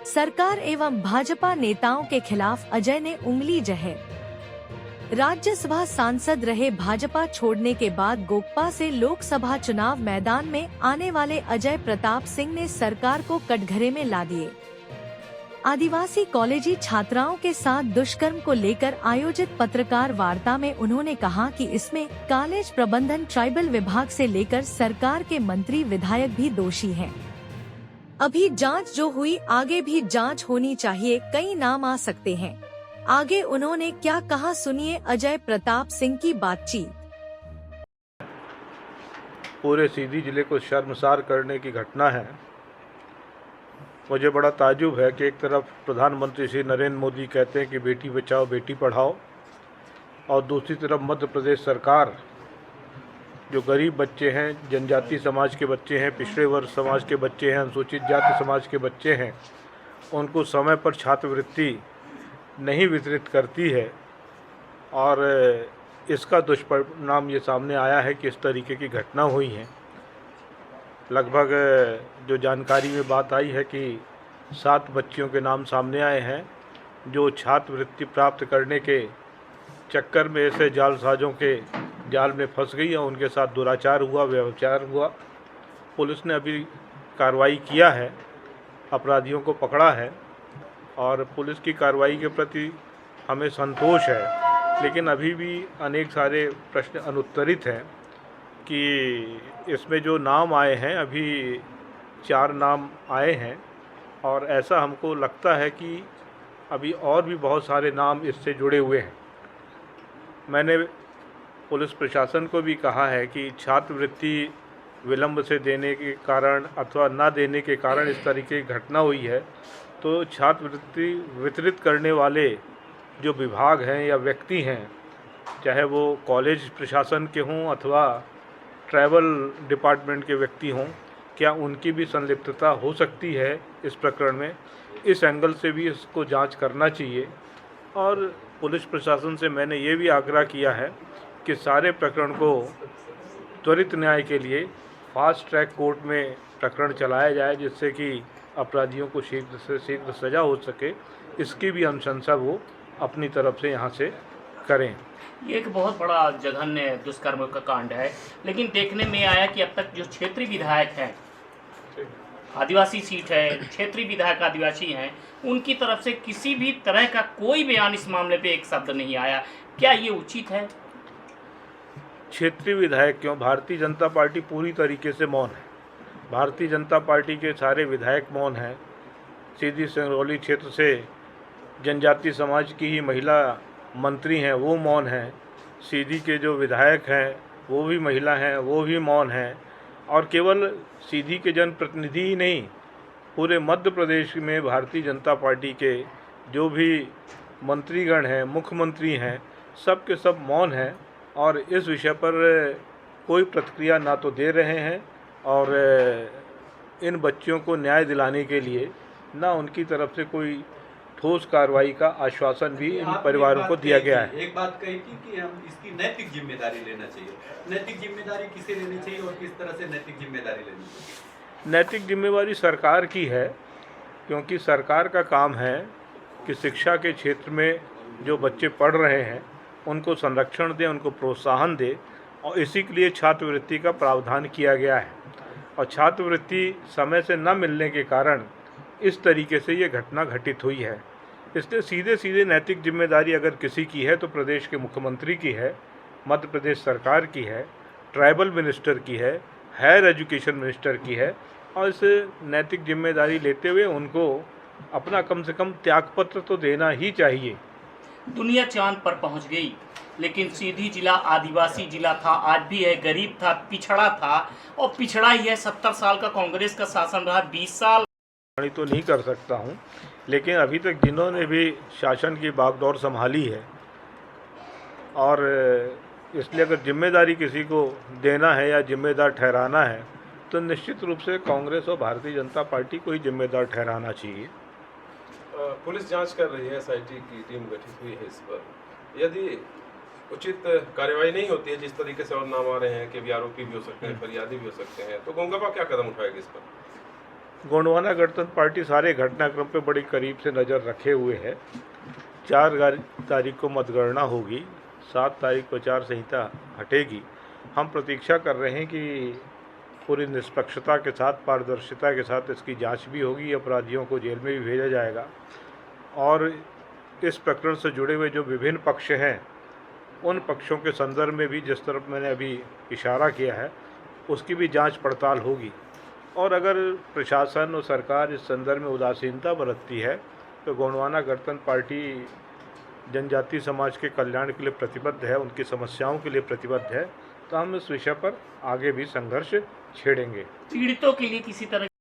सरकार एवं भाजपा नेताओं के खिलाफ अजय ने उंगली जहे। राज्यसभा सांसद रहे भाजपा छोड़ने के बाद गोकपा से लोकसभा चुनाव मैदान में आने वाले अजय प्रताप सिंह ने सरकार को कटघरे में ला दिए। आदिवासी कॉलेजी छात्राओं के साथ दुष्कर्म को लेकर आयोजित पत्रकार वार्ता में उन्होंने कहा कि इसमें कॉलेज प्रबंधन, ट्राइबल विभाग से लेकर सरकार के मंत्री, विधायक भी दोषी हैं। अभी जांच जो हुई, आगे भी जांच होनी चाहिए, कई नाम आ सकते हैं। आगे उन्होंने क्या कहा, सुनिए अजय प्रताप सिंह की बातचीत। पूरे सीधी जिले को शर्मसार करने की घटना है। मुझे बड़ा ताज्जुब है कि एक तरफ प्रधानमंत्री श्री नरेंद्र मोदी कहते हैं कि बेटी बचाओ बेटी पढ़ाओ, और दूसरी तरफ मध्य प्रदेश सरकार जो गरीब बच्चे हैं, जनजाति समाज के बच्चे हैं, पिछड़े वर्ग समाज के बच्चे हैं, अनुसूचित जाति समाज के बच्चे हैं, उनको समय पर छात्रवृत्ति नहीं वितरित करती है। और इसका दुष्परिणाम ये सामने आया है कि इस तरीके की घटना हुई है। लगभग जो जानकारी में बात आई है कि 7 बच्चियों के नाम सामने आए हैं जो छात्रवृत्ति प्राप्त करने के चक्कर में ऐसे जालसाजों के जाल में फंस गई और उनके साथ दुराचार हुआ, व्यभिचार हुआ। पुलिस ने अभी कार्रवाई किया है, अपराधियों को पकड़ा है और पुलिस की कार्रवाई के प्रति हमें संतोष है। लेकिन अभी भी अनेक सारे प्रश्न अनुत्तरित हैं कि इसमें जो नाम आए हैं, अभी 4 नाम आए हैं और ऐसा हमको लगता है कि अभी और भी बहुत सारे नाम इससे जुड़े हुए हैं। मैंने पुलिस प्रशासन को भी कहा है कि छात्रवृत्ति विलंब से देने के कारण अथवा ना देने के कारण इस तरीके की घटना हुई है, तो छात्रवृत्ति वितरित करने वाले जो विभाग हैं या व्यक्ति हैं, चाहे वो कॉलेज प्रशासन के हों अथवा ट्राइबल डिपार्टमेंट के व्यक्ति हों, क्या उनकी भी संलिप्तता हो सकती है इस प्रकरण में? इस एंगल से भी इसको जांच करना चाहिए। और पुलिस प्रशासन से मैंने ये भी आग्रह किया है कि सारे प्रकरण को त्वरित न्याय के लिए फास्ट ट्रैक कोर्ट में प्रकरण चलाया जाए, जिससे कि अपराधियों को शीघ्र से शीघ्र सज़ा हो सके। इसकी भी अनुशंसा वो अपनी तरफ से यहाँ से करें। ये एक बहुत बड़ा जघन्य दुष्कर्म का कांड है, लेकिन देखने में आया कि अब तक जो क्षेत्रीय विधायक हैं, आदिवासी सीट है, क्षेत्रीय विधायक आदिवासी हैं, उनकी तरफ से किसी भी तरह का कोई बयान इस मामले पे एक शब्द नहीं आया। क्या ये उचित है? क्षेत्रीय विधायक क्यों, भारतीय जनता पार्टी पूरी तरीके से मौन है। भारतीय जनता पार्टी के सारे विधायक मौन हैं। सीधी सिंगरौली क्षेत्र से जनजाति समाज की ही महिला मंत्री हैं, वो मौन हैं। सीधी के जो विधायक हैं वो भी महिला हैं, वो भी मौन हैं। और केवल सीधी के जनप्रतिनिधि ही नहीं, पूरे मध्य प्रदेश में भारतीय जनता पार्टी के जो भी मंत्रीगण हैं, मुख्यमंत्री हैं, सब के सब मौन हैं और इस विषय पर कोई प्रतिक्रिया ना तो दे रहे हैं और इन बच्चियों को न्याय दिलाने के लिए ना उनकी तरफ से कोई ठोस कार्रवाई का आश्वासन भी इन परिवारों को दिया गया है। एक बात कही थी कि हम इसकी नैतिक जिम्मेदारी लेना चाहिए। नैतिक जिम्मेदारी किसे लेनी चाहिए और किस तरह से नैतिक जिम्मेदारी लेनी चाहिए? नैतिक जिम्मेदारी सरकार की है, क्योंकि सरकार का काम है कि शिक्षा के क्षेत्र में जो बच्चे पढ़ रहे हैं उनको संरक्षण दें, उनको प्रोत्साहन दें, और इसी के लिए छात्रवृत्ति का प्रावधान किया गया है। और छात्रवृत्ति समय से न मिलने के कारण इस तरीके से ये घटना घटित हुई है। इसलिए सीधे सीधे नैतिक जिम्मेदारी अगर किसी की है तो प्रदेश के मुख्यमंत्री की है, मध्य प्रदेश सरकार की है, ट्राइबल मिनिस्टर की है, हायर एजुकेशन मिनिस्टर की है। और इस नैतिक जिम्मेदारी लेते हुए उनको अपना कम से कम त्यागपत्र तो देना ही चाहिए। दुनिया चांद पर पहुंच गई, लेकिन सीधी जिला आदिवासी जिला था, आज भी है, गरीब था, पिछड़ा था और पिछड़ा ही है। 70 साल का कांग्रेस का शासन रहा, 20 साल तो नहीं कर सकता हूं, लेकिन अभी तक जिन्होंने भी शासन की बागडोर संभाली है, और इसलिए अगर जिम्मेदारी किसी को देना है या जिम्मेदार ठहराना है तो निश्चित रूप से कांग्रेस और भारतीय जनता पार्टी को ही जिम्मेदार ठहराना चाहिए। पुलिस जांच कर रही है, एसआईटी की टीम गठित हुई है इस पर। यदि उचित कार्रवाई नहीं होती है, जिस तरीके से और नाम आ रहे हैं कि भी आरोपी भी हो सकते हैं, फरियादी भी हो सकते हैं, तो गोंगपा क्या कदम उठाएगी इस पर? गोंडवाना गणतंत्र पार्टी सारे घटनाक्रम पे बड़ी करीब से नज़र रखे हुए है। 4 तारीख को मतगणना होगी, 7 तारीख को आचार संहिता हटेगी। हम प्रतीक्षा कर रहे हैं कि पूरी निष्पक्षता के साथ, पारदर्शिता के साथ इसकी जांच भी होगी, अपराधियों को जेल में भी भेजा जाएगा और इस प्रकरण से जुड़े हुए जो विभिन्न पक्ष हैं उन पक्षों के संदर्भ में भी, जिस तरफ मैंने अभी इशारा किया है, उसकी भी जांच पड़ताल होगी। और अगर प्रशासन और सरकार इस संदर्भ में उदासीनता बरतती है तो गोंडवाना गणतंत्र पार्टी जनजातीय समाज के कल्याण के लिए प्रतिबद्ध है, उनकी समस्याओं के लिए प्रतिबद्ध है। तो हम इस विषय पर आगे भी संघर्ष छेड़ेंगे। पीड़ितों के लिए किसी तरह